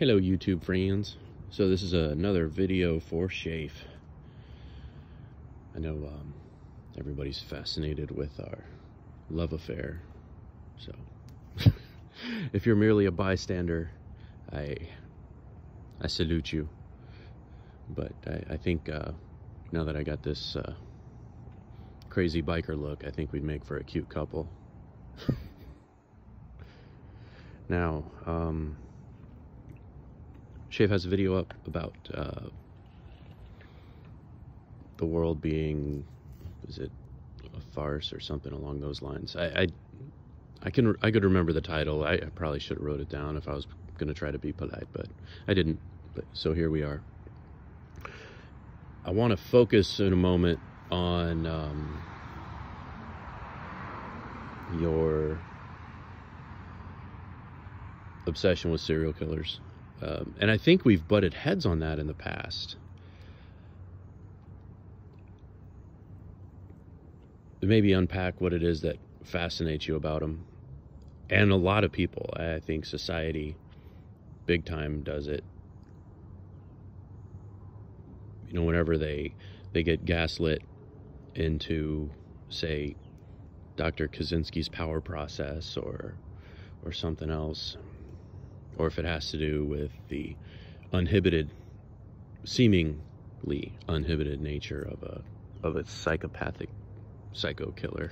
Hello YouTube friends. So this is another video for Shafe. I know everybody's fascinated with our love affair. So if you're merely a bystander, I salute you. But I think now that I got this crazy biker look, I think we'd make for a cute couple. Now, Shafe has a video up about the world being, is it a farce or something along those lines? I could remember the title. I probably should have wrote it down if I was going to try to be polite, but I didn't. So here we are. I want to focus in a moment on your obsession with serial killers. And I think we've butted heads on that in the past. Maybe unpack what it is that fascinates you about them. And a lot of people, I think society big time does it. You know, whenever they get gaslit into, say, Dr. Kaczynski's power process or something else, or if it has to do with the seemingly uninhibited nature of a psychopathic psycho killer.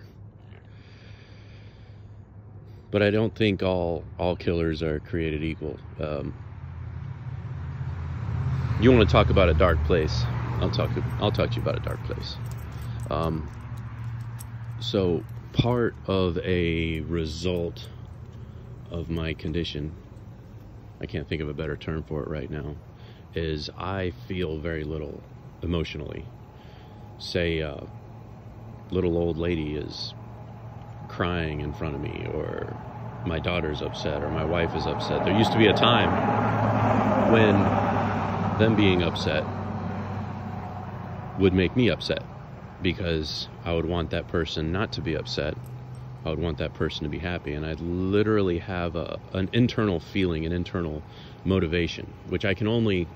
But I don't think all killers are created equal. You want to talk about a dark place? I'll talk to you about a dark place. So part of a result of my condition, I can't think of a better term for it right now, is I feel very little emotionally. Say a little old lady is crying in front of me, or my daughter's upset, or my wife is upset. There used to be a time when them being upset would make me upset, because I would want that person not to be upset. I would want that person to be happy, and I'd literally have an internal feeling, an internal motivation, which I could only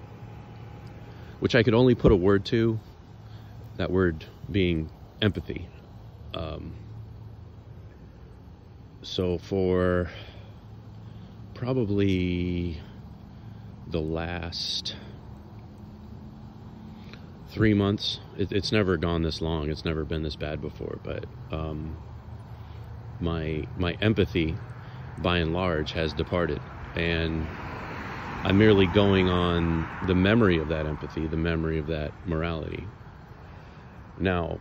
put a word to, that word being empathy. So for probably the last 3 months, it's never gone this long, it's never been this bad before, but my empathy, by and large, has departed, and I'm merely going on the memory of that empathy, the memory of that morality. Now,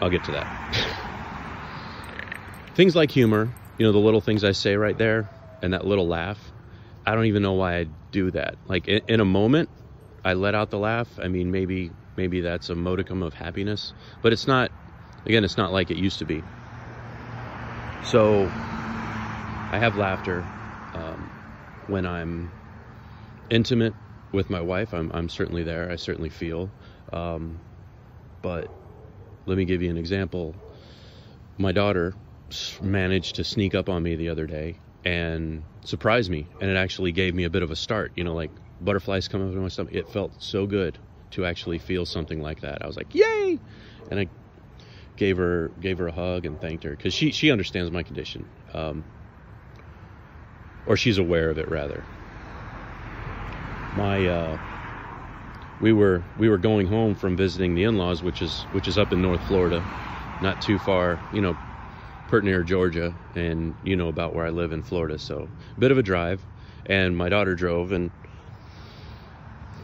I'll get to that. Things like humor, you know, the little things I say right there, and that little laugh, I don't even know why I do that. Like, in a moment, I let out the laugh. I mean, maybe that's a modicum of happiness, but it's not, again, it's not like it used to be. So I have laughter when I'm intimate with my wife. I'm certainly there. I certainly feel. But let me give you an example. My daughter managed to sneak up on me the other day and surprise me, and it actually gave me a bit of a start. You know, like butterflies come up in my stomach. It felt so good to actually feel something like that. I was like, yay! And I gave her a hug and thanked her, because she understands my condition, or she's aware of it rather. We were going home from visiting the in-laws, which is up in North Florida, not too far, you know, pert near Georgia, and you know about where I live in Florida, so a bit of a drive. And my daughter drove, and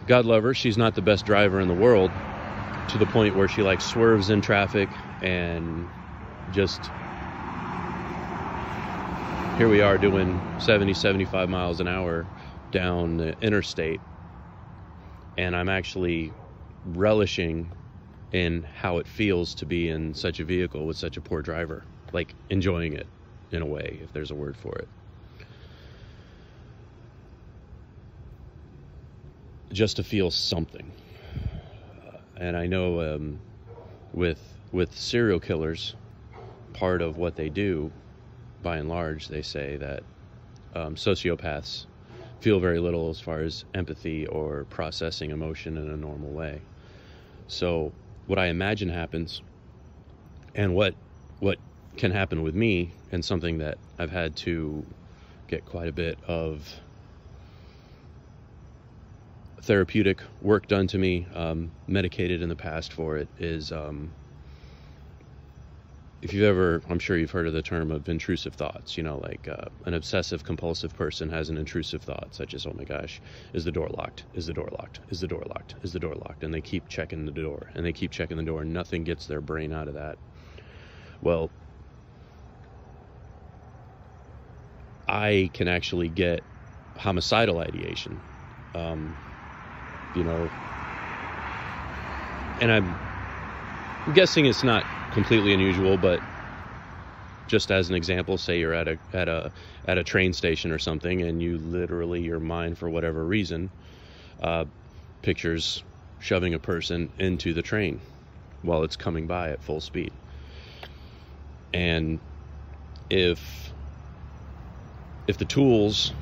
God love her, she's not the best driver in the world, to the point where she like swerves in traffic, and just, here we are doing 70-75 miles an hour down the interstate, and I'm actually relishing in how it feels to be in such a vehicle with such a poor driver, like enjoying it in a way, if there's a word for it. Just to feel something. And I know with serial killers, part of what they do, by and large, they say that sociopaths feel very little as far as empathy or processing emotion in a normal way. So what I imagine happens, and what can happen with me, and something that I've had to get quite a bit of therapeutic work done to me, medicated in the past for it, is if you've ever, I'm sure you've heard of the term of intrusive thoughts, you know, like an obsessive compulsive person has an intrusive thought such as, oh my gosh, is the door locked? Is the door locked? Is the door locked? Is the door locked? And they keep checking the door, and they keep checking the door, and nothing gets their brain out of that. Well, I can actually get homicidal ideation, you know, and I'm guessing it's not completely unusual, but just as an example, say you're at a train station or something, and you literally, your mind, for whatever reason, pictures shoving a person into the train while it's coming by at full speed. And if the tools,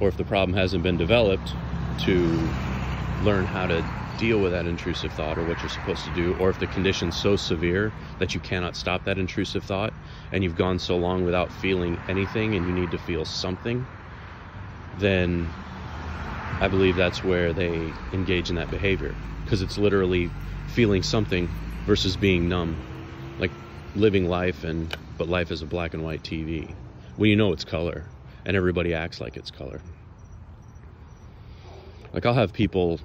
or if the problem hasn't been developed to learn how to deal with that intrusive thought, or what you're supposed to do, or if the condition's so severe that you cannot stop that intrusive thought, and you've gone so long without feeling anything and you need to feel something, then I believe that's where they engage in that behavior, because it's literally feeling something versus being numb, like living life, but life is a black and white TV when you know it's color, and everybody acts like it's color. Like, I'll have people,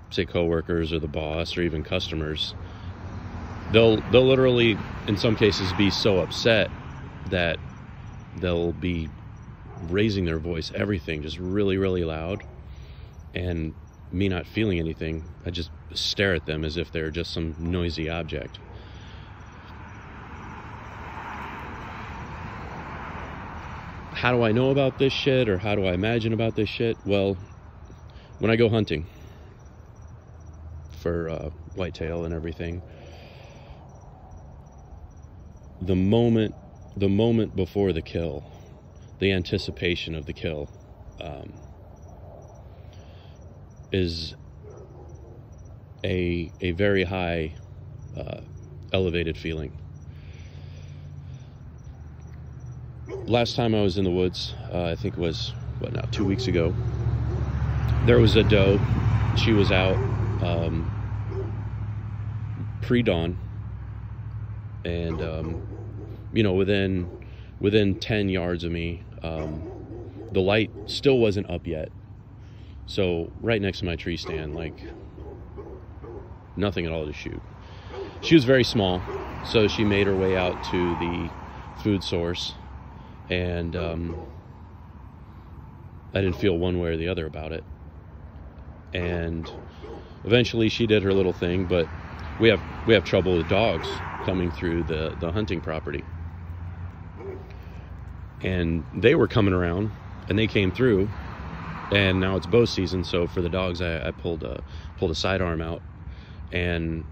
say coworkers or the boss or even customers, they'll literally in some cases be so upset that they'll be raising their voice, everything just really, really loud, and me not feeling anything, I just stare at them as if they're just some noisy object. How do I know about this shit, or how do I imagine about this shit? Well, when I go hunting for whitetail and everything, the moment before the kill, the anticipation of the kill, is a very high elevated feeling. Last time I was in the woods, I think it was 2 weeks ago, there was a doe. She was out pre-dawn, and you know, within 10 yards of me, the light still wasn't up yet, so right next to my tree stand, like nothing at all to shoot. She was very small, so she made her way out to the food source, and I didn't feel one way or the other about it. And eventually she did her little thing, but we have trouble with dogs coming through the hunting property, and they were coming around, and they came through, and now it's bow season, so for the dogs I pulled a sidearm out, and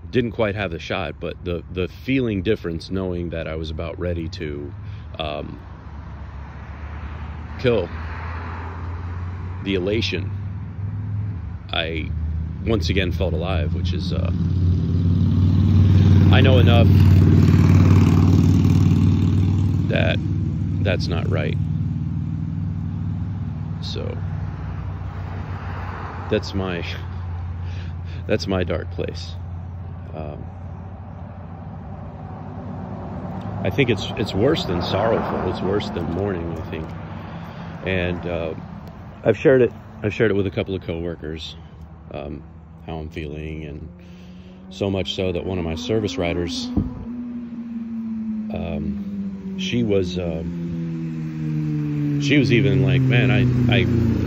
didn't quite have the shot, but the feeling difference, knowing that I was about ready to kill, the elation, I once again felt alive, which is I know enough that that's not right. So that's my dark place. I think it's worse than sorrowful. It's worse than mourning, I think. And I've shared it with a couple of coworkers, how I'm feeling, and so much so that one of my service riders, she was even like, man, I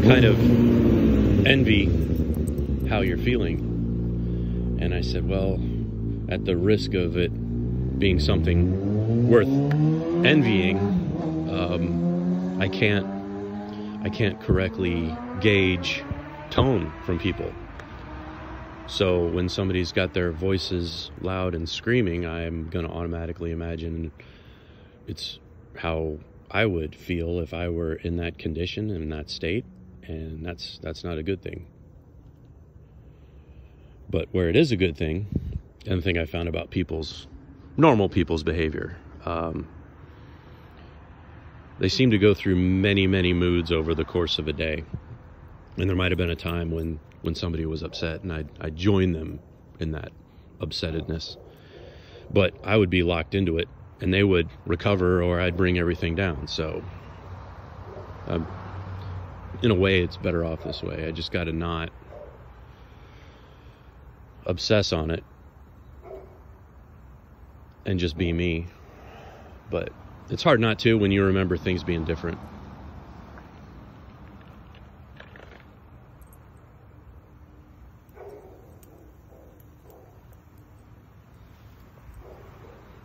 kind of envy how you're feeling. And I said, well, at the risk of it being something worth envying, I can't correctly gauge tone from people. So when somebody's got their voices loud and screaming, I'm going to automatically imagine it's how I would feel if I were in that condition and in that state, and that's not a good thing. But where it is a good thing, and the thing I found about normal people's behavior, they seem to go through many, many moods over the course of a day. And there might have been a time when somebody was upset and I'd join them in that upsettedness. But I would be locked into it and they would recover, or I'd bring everything down. So in a way, it's better off this way. I just got to not obsess on it and just be me. But it's hard not to when you remember things being different.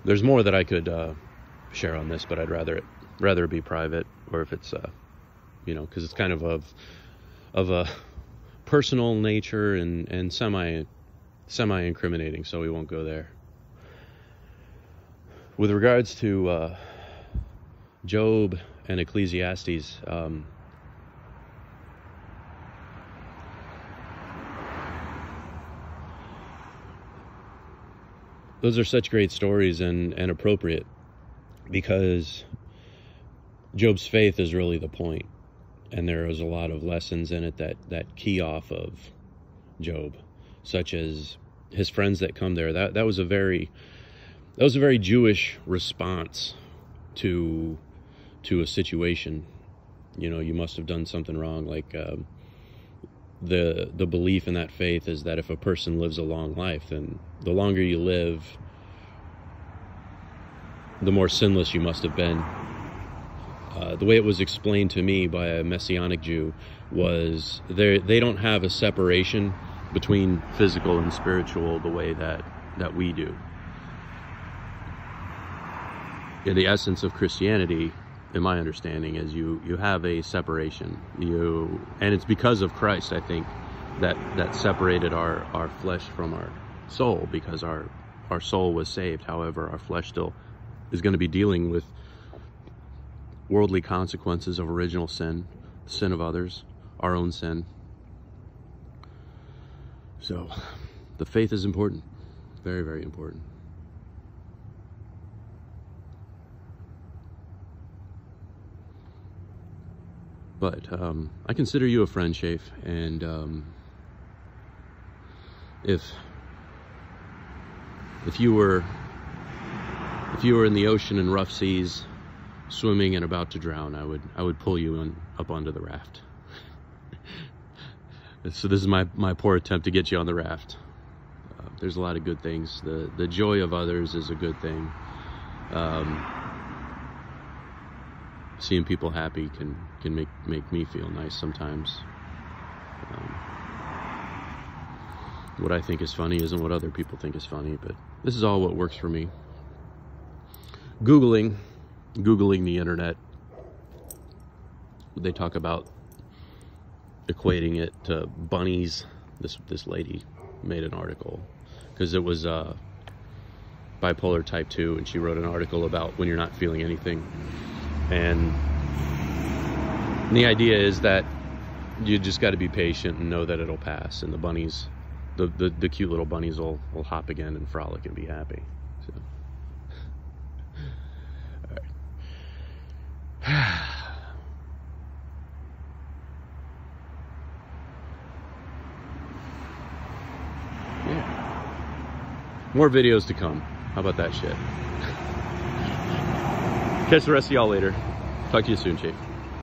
There's more that I could share on this, but I'd rather it be private, or if it's because it's kind of a personal nature and semi incriminating, so we won't go there. With regards to Job and Ecclesiastes, those are such great stories and appropriate, because Job's faith is really the point, and there is a lot of lessons in it that key off of Job, such as his friends that come there. That was a very Jewish response to a situation. You must have done something wrong. Like the belief in that faith is that if a person lives a long life, then the longer you live, the more sinless you must have been. The way it was explained to me by a Messianic Jew was they don't have a separation between physical and spiritual the way that we do. In the essence of Christianity, in my understanding, is you have a separation. And it's because of Christ, I think, that separated our flesh from our soul, because our soul was saved. However, our flesh still is going to be dealing with worldly consequences of original sin of others, our own sin. So the faith is important, very, very important. But I consider you a friend, Shafe, and if you were in the ocean in rough seas, swimming and about to drown, I would pull you up onto the raft. So this is my poor attempt to get you on the raft. There's a lot of good things. The joy of others is a good thing. Seeing people happy can make me feel nice sometimes. What I think is funny isn't what other people think is funny, but this is all what works for me. Googling the internet, they talk about equating it to bunnies. This lady made an article because it was bipolar type 2, and she wrote an article about when you're not feeling anything. And the idea is that you just got to be patient and know that it'll pass, and the bunnies, the cute little bunnies will hop again and frolic and be happy. So. All right. Yeah. More videos to come. How about that shit? Catch the rest of y'all later. Talk to you soon, Chief.